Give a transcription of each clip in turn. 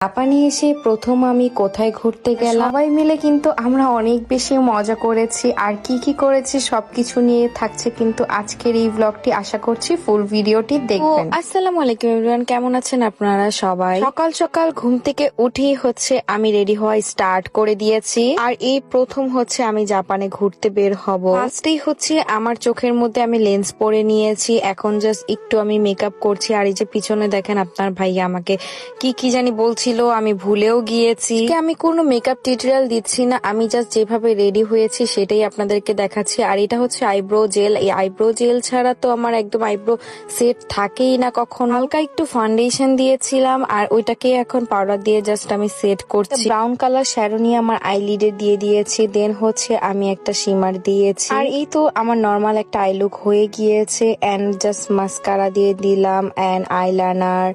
জাপানে এসে প্রথম আমি কোথায় ঘুরতে গেলাম, সবাই মিলে কিন্তু আমরা অনেক বেশি মজা করেছি। আর কি কি করেছি সবকিছু নিয়ে থাকছে কিন্তু আজকের এই ব্লগটি। আশা করছি ফুল ভিডিওটি দেখবেন। আসসালামু আলাইকুম এভরিওয়ান, কেমন আছেন আপনারা সবাই? সকাল সকাল ঘুম থেকে উঠেই আমি রেডি হওয়া স্টার্ট করে দিয়েছি। আর এই প্রথম আমি জাপানে ঘুরতে বের হব। ফার্স্টেই আমার চোখের মধ্যে আমি লেন্স পরে নিয়েছি। এখন জাস্ট একটু আমি মেকআপ করছি। আর এই যে পিছনে দেখেন আপনার ভাইয়া আমাকে কি কি জানি বলছিল, আমি ভুলেও গিয়েছি। আমি কোনো মেকআপ টিউটোরিয়াল দিচ্ছি না, আমি জাস্ট যেভাবে রেডি হয়েছি সেটাই আপনাদেরকে দেখাচ্ছি। আর এটা আইব্রো জেল। এই আইব্রো জেল ছাড়া তো আমার একদম আইব্রো সেট থাকেই না কখনো। হালকা একটু ফাউন্ডেশন দিয়েছিলাম আর ওইটাকে এখন পাউডার দিয়ে জাস্ট আমি সেট করছি। ব্রাউন কালার শ্যাডো নিয়ে আমার আইলিডে দিয়ে দিয়েছি। দেন আমি একটা শিমার দিয়েছি। আর এই তো আমার নর্মাল একটা আই লুক হয়ে গিয়েছে। এন্ড জাস্ট মাস্কারা দিয়ে দিলাম এন্ড আইলাইনার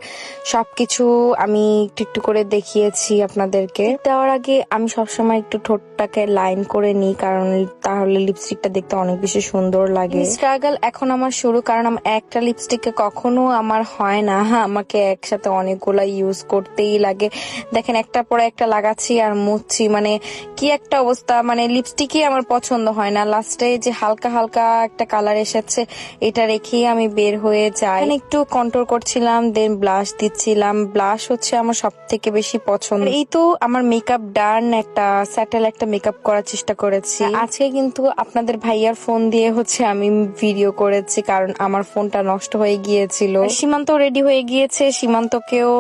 সবকিছু আমি একটু একটু করে দেখিয়েছি আপনাদেরকে। দেওয়ার আগে আমি সবসময় একটু ঠোঁটটাকে লাইন করে নিই, কারণ তাহলে লিপস্টিকটা দেখতে অনেক বেশি সুন্দর লাগে। স্ট্রাগল এখন আমার শুরু, কারণ একটা লিপস্টিকে কখনো আমার হয় না, আমাকে একসাথে অনেকগুলা ইউজ করতেই লাগে। দেখেন একটার পরে একটা লাগাচ্ছি আর মুছছি, মানে কি একটা অবস্থা। মানে লিপস্টিকই আমার পছন্দ হয় না। লাস্টে যে হালকা হালকা একটা কালার এসেছে এটা রেখেই আমি বের হয়ে যাই। একটু কন্ট্রোল করছিলাম, দেন ব্লাশ দিচ্ছিলাম। ব্লাশ আমার সব থেকে বেশি পছন্দ। এই তো আমার মেকআপ ডান, একটা স্যাটেল একটা মেকআপ করার চেষ্টা করেছি। আজকে কিন্তু আপনাদের ভাইয়ার ফোন দিয়ে আমি ভিডিও করেছি, কারণ আমার ফোনটা নষ্ট হয়ে গিয়েছিল। সীমান্ত রেডি হয়ে গিয়েছে, সীমান্তকেও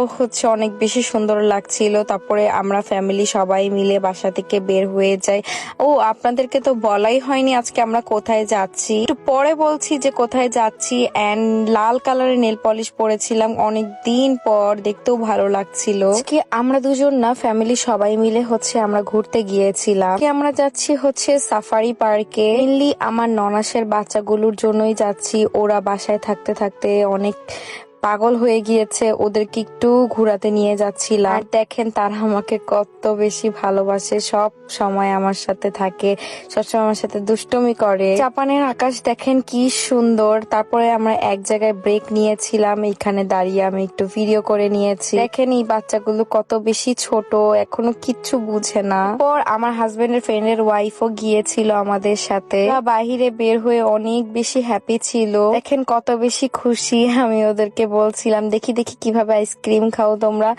অনেক বেশি সুন্দর লাগছিল। তারপরে আমরা ফ্যামিলি সবাই মিলে বাসা থেকে বের হয়ে যাই। ও আপনাদেরকে তো বলাই হয়নি আজকে আমরা কোথায় যাচ্ছি। একটু পরে বলছি যে কোথায় যাচ্ছি। এন্ড লাল কালারের নেল পলিশ পরেছিলাম, অনেক দিন পর, দেখতেও ভালো লাগছিল। আজকে আমরা দুজন না, ফ্যামিলি সবাই মিলে আমরা ঘুরতে গিয়েছিলাম। আমরা যাচ্ছি সাফারি পার্কে। মেনলি আমার ননাসের বাচ্চাগুলোর জন্যই যাচ্ছি। ওরা বাসায় থাকতে থাকতে অনেক পাগল হয়ে গিয়েছে, ওদেরকে একটু ঘুরাতে নিয়ে যাচ্ছিলাম। আর দেখেন তারা আমাকে কত বেশি ভালোবাসে, সব সময় আমার সাথে থাকে, সবসময় আমার সাথে দুষ্টুমি করে। জাপানের আকাশ দেখেন কি সুন্দর। তারপরে আমরা এক জায়গায় ব্রেক নিয়েছিলাম, এখানে দাঁড়িয়ে আমি একটু ভিডিও করে নিয়েছি। দেখেন এই বাচ্চাগুলো কত বেশি ছোট, এখনো কিচ্ছু বুঝে না। পর আমার হাজবেন্ডের ফ্রেন্ডের ওয়াইফও গিয়েছিল আমাদের সাথে। বাহিরে বের হয়ে অনেক বেশি হ্যাপি ছিল। দেখেন কত বেশি খুশি। আমি ওদেরকে বলছিলাম দেখি দেখি কিভাবে আইসক্রিম খাও তোমরা।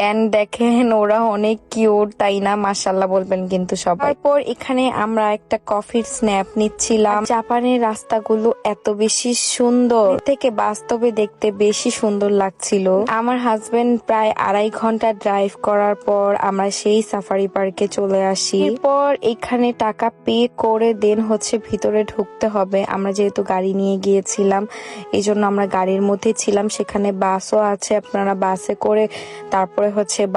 এন্ড দেখেন ওরা অনেক কিউট, তাই না? মাশাআল্লাহ বলবেন কিন্তু সবাই। তারপর এখানে আমরা একটা কফির স্ন্যাপ নিচ্ছিলাম। জাপানের রাস্তাগুলো এত বেশি সুন্দর, এর থেকে বাস্তবে দেখতে বেশি সুন্দর লাগছিল। আমার হাজবেন্ড প্রায় 2.5 ঘন্টা ড্রাইভ করার পর আমরা সেই সাফারি পার্কে চলে আসি। এরপর এখানে টাকা পে করে দেন ভিতরে ঢুকতে হবে। আমরা যেহেতু গাড়ি নিয়ে গিয়েছিলাম এই জন্য আমরা গাড়ির মধ্যে ছিলাম। সেখানে বাসও আছে, আপনারা বাসে করে তারপরে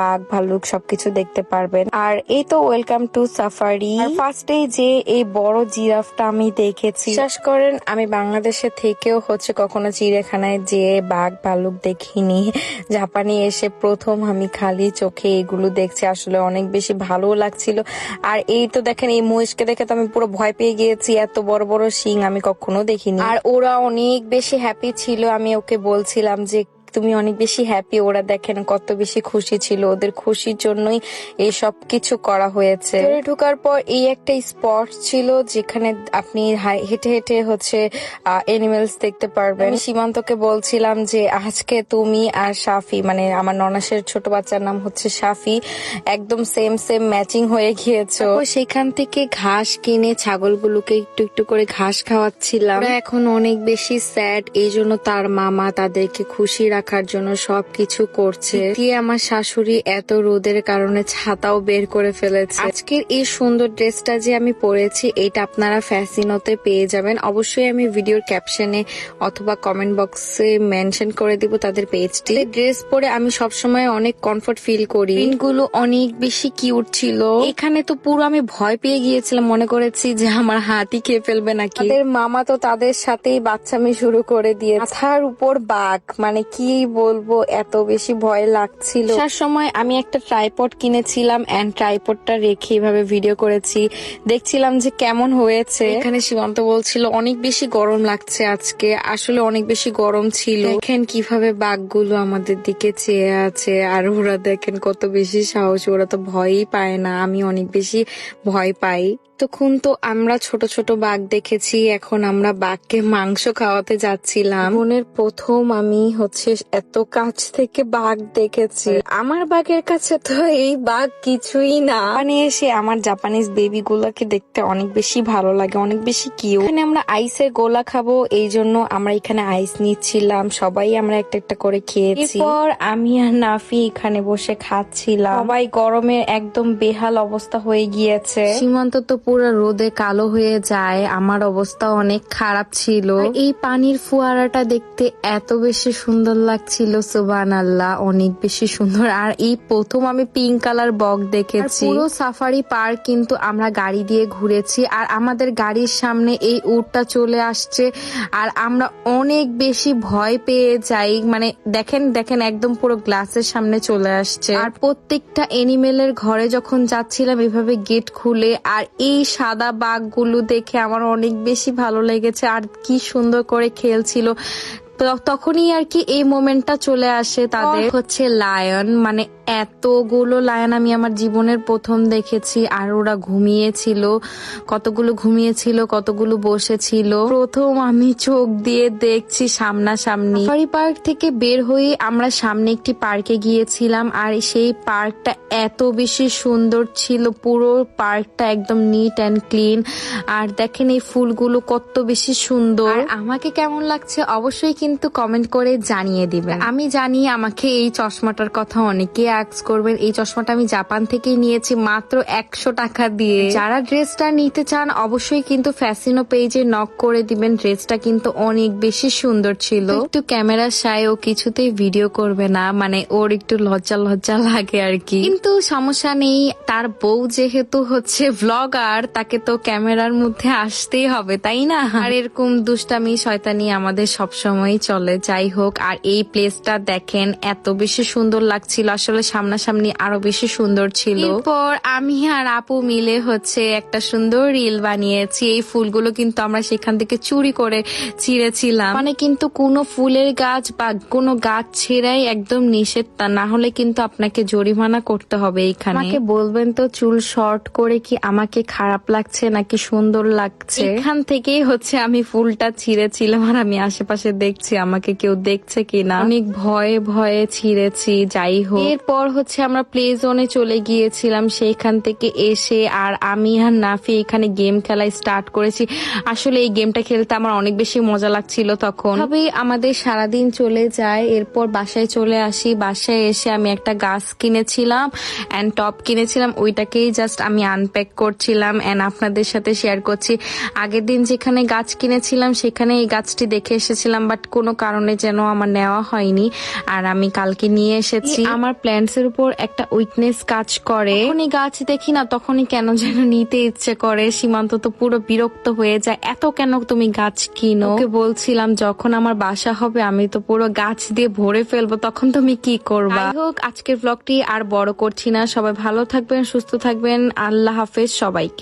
বাঘ ভাল্লুক সবকিছু দেখতে পারবেন। আর এই তো ওয়েলকাম টু সাফারি। ফার্স্টে যে এই বড় জিরাফটা আমি দেখেছি, বিশ্বাস করেন আমি বাংলাদেশে থেকেও কখনো চিড়িয়াখানায় যে বাঘ ভাল্লুক দেখিনি। জাপানে এসে প্রথম আমি খালি চোখে এগুলো দেখছি, আসলে অনেক বেশি ভালো লাগছিল। আর এই তো দেখেন এই মহিষকে দেখে তো আমি পুরো ভয় পেয়ে গিয়েছি, এত বড় বড় শিং আমি কখনো দেখিনি। আর ওরা অনেক বেশি হ্যাপি ছিল। আমি ওকে বলছিলাম যে তুমি অনেক বেশি হ্যাপি। ওরা দেখেন কত বেশি খুশি ছিল, ওদের খুশির জন্যই এই সব কিছু করা হয়েছে। ঢোকার পর এই একটা স্পট ছিল যেখানে আপনি হেঁটে হেঁটে এনিমেলস দেখতে পারবেন। সীমান্তকে বলছিলাম যে আজকে তুমি আর সাফি, মানে আমার ননাসের ছোট বাচ্চার নাম সাফি, একদম সেম সেম ম্যাচিং হয়ে গিয়েছো। সেখান থেকে ঘাস কিনে ছাগলগুলোকে একটু একটু করে ঘাস খাওয়াচ্ছিলাম। ওরা এখন অনেক বেশি স্যাড, এই জন্য তার মামা তাদেরকে খুশি রাখার জন্য সবকিছু করছে। আমার শাশুড়ি এত রোদের কারণে ছাতাও বের করে ফেলেছে। আজকের এই সুন্দর ড্রেসটা যে আমি পরেছি এটা আপনারা ফ্যাশিনোতে পেয়ে যাবেন। অবশ্যই আমি ভিডিওর ক্যাপশনে অথবা কমেন্ট বক্সে মেনশন করে দিব তাদের পেজটি। ড্রেস পরে আমি সবসময় অনেক কমফর্ট ফিল করি। গুলো অনেক বেশি কিউট ছিল। এখানে তো পুরো আমি ভয় পেয়ে গিয়েছিলাম, মনে করেছি যে আমার হাতি খেয়ে ফেলবে নাকি। তাদের মামা তো তাদের সাথেই বাচ্চামি শুরু করে দিয়ে। মাথার উপর বাঘ, মানে কি কি বলবো, এত বেশি ভয় লাগছিল। আসার সময় আমি একটা ট্রাইপড কিনেছিলাম এন্ড ট্রাইপডটা রেখে এভাবে ভিডিও করেছি, দেখছিলাম যে কেমন হয়েছে। এখানে সীমান্ত বলছিল অনেক বেশি গরম লাগছে আজকে, আসলে অনেক বেশি গরম ছিল। দেখেন কিভাবে বাঘগুলো আমাদের দিকে চেয়ে আছে, আর ওরা দেখেন কত বেশি সাহস, ওরা তো ভয়ই পায় না, আমি অনেক বেশি ভয় পাই। তখন তো আমরা ছোট ছোট বাঘ দেখেছি, এখন আমরা বাঘকে মাংস খাওয়াতে যাচ্ছিলাম। বোনের প্রথম আমি এত কাছ থেকে বাঘ দেখেছি। আমার বাঘের কাছে তো এই বাঘ কিছুই না। মানে এসে আমার জাপানিজ বেবি গুলাকে দেখতে অনেক বেশি ভালো লাগে, অনেক বেশি কিউট। এখানে আমরা আইসের গোলা খাবো, এই জন্য আমরা এখানে আইস নিচ্ছিলাম, সবাই আমরা একটা একটা করে খেয়েছি। এরপর আমি আর নাফি এখানে বসে খাচ্ছিলাম, সবাই গরমে একদম বেহাল অবস্থা হয়ে গিয়েছে। সীমান্ত তো পুরো রোদে কালো হয়ে যায়, আমার অবস্থা অনেক খারাপ ছিল। এই পানির ফোয়ারাটা দেখতে এত বেশি সুন্দর লাগছিল, সুবহানাল্লাহ, অনেক বেশি সুন্দর। আর এই প্রথম আমি পিঙ্ক কালার বক দেখেছি। পুরো সাফারি পার্ক কিন্তু আমরা গাড়ি দিয়ে ঘুরেছি, আর আমাদের গাড়ির সামনে এই উটটা চলে আসছে, আর আমরা অনেক বেশি ভয় পেয়ে যাই। মানে দেখেন দেখেন একদম পুরো গ্লাসের সামনে চলে আসছে। আর প্রত্যেকটা এনিমেলের ঘরে যখন যাচ্ছিলাম এভাবে গেট খুলে, আর এই সাদা বাঘগুলো দেখে আমার অনেক বেশি ভালো লেগেছে, আর কি সুন্দর করে খেলছিল। তখনই আর কি এই মোমেন্টটা চলে আসে তাদের। লায়ন, মানে এতগুলো লায়ন আমি আমার জীবনের প্রথম দেখেছি। আর ওরা ঘুমিয়েছিল, কতগুলো কতগুলো বসেছিল। প্রথম আমি চোখ দিয়ে দেখছি সামনাসামনি। সাফারি পার্ক থেকে বের হয়ে আমরা সামনে একটি পার্কে গিয়েছিলাম, আর সেই পার্কটা এত বেশি সুন্দর ছিল, পুরো পার্কটা একদম নিট অ্যান্ড ক্লিন। আর দেখেন এই ফুলগুলো কত বেশি সুন্দর। আমাকে কেমন লাগছে অবশ্যই কিন্তু কমেন্ট করে জানিয়ে দিবেন। আমি জানি আমাকে এই চশমাটার কথা অনেকে আস্ক করবেন। এই চশমাটা আমি জাপান থেকে নিয়েছি মাত্র 100 টাকা দিয়ে। যারা ড্রেসটা নিতে চান অবশ্যই কিন্তু ফ্যাশিনো পেজে নক করে দিবেন, ড্রেসটা কিন্তু অনেক বেশি সুন্দর ছিল। একটু ক্যামেরা শাই, ও কিছুতেই ভিডিও করবে না, মানে ওর একটু লজ্জা লজ্জা লাগে আর কি, কিন্তু সমস্যা নেই, তার বউ যেহেতু ভ্লগার, তাকে তো ক্যামেরার মধ্যে আসতেই হবে, তাই না? আর এরকম দুষ্টামি শয়তানি আমাদের সবসময় চলে। যাই হোক, আর এই প্লেসটা দেখেন এত বেশি সুন্দর লাগছিল, আসলে সামনাসামনি আরো বেশি সুন্দর ছিল। এরপর আমি আর আপু মিলে একটা সুন্দর রিল বানিয়েছি। এই ফুলগুলো কিন্তু আমরা সেখান থেকে চুরি করে ছিঁড়েছিলাম, মানে কিন্তু কোনো ফুলের গাছ বা কোনো গাছ ছেড়াই একদম নিষেধ, তা না হলে কিন্তু আপনাকে জরিমানা করতে হবে। এখানে আমাকে বলবেন তো চুল শর্ট করে কি আমাকে খারাপ লাগছে নাকি সুন্দর লাগছে? এখান থেকেই আমি ফুলটা ছিঁড়েছিলাম, আর আমি আশেপাশে দেখছি আমাকে কেউ দেখছে কিনা, অনেক ভয়ে ভয়ে ছিঁড়েছি। যাই হোক, এরপর আমরা প্লে জোনে চলে গিয়েছিলাম। সেইখান থেকে এসে আর আমি আর নাফি এখানে গেম খেলা স্টার্ট করেছি। আসলে এই গেমটা খেলতে আমার অনেক বেশি মজা লাগছিল তখন। তবে আমাদের সারাদিন চলে যায়, এরপর বাসায় চলে আসি। বাসায় এসে আমি একটা গাছ কিনেছিলাম এন্ড টপ কিনেছিলাম, ওইটাকেই জাস্ট আমি আনপ্যাক করছিলাম এন্ড আপনাদের সাথে শেয়ার করছি। আগের দিন যেখানে গাছ কিনেছিলাম সেখানে এই গাছটি দেখে এসেছিলাম, বাট কোনো কারণে যেন আমার নেওয়া হয়নি, আর আমি কালকে নিয়ে এসেছি। আমার প্ল্যান্টস এর উপর একটা উইকনেস কাজ করে, যখনই গাছ দেখি না তখনই কেন যেন নিতে ইচ্ছে করে। সীমান্ত তো পুরো বিরক্ত হয়ে যায়, এত কেন তুমি গাছ কিনো? ওকে বলছিলাম যখন আমার বাসা হবে আমি তো পুরো গাছ দিয়ে ভরে ফেলবো, তখন তুমি কি করবা? যাই হোক, আজকের ব্লগটি আর বড় করছি না। সবাই ভালো থাকবেন, সুস্থ থাকবেন, আল্লাহ হাফেজ সবাইকে।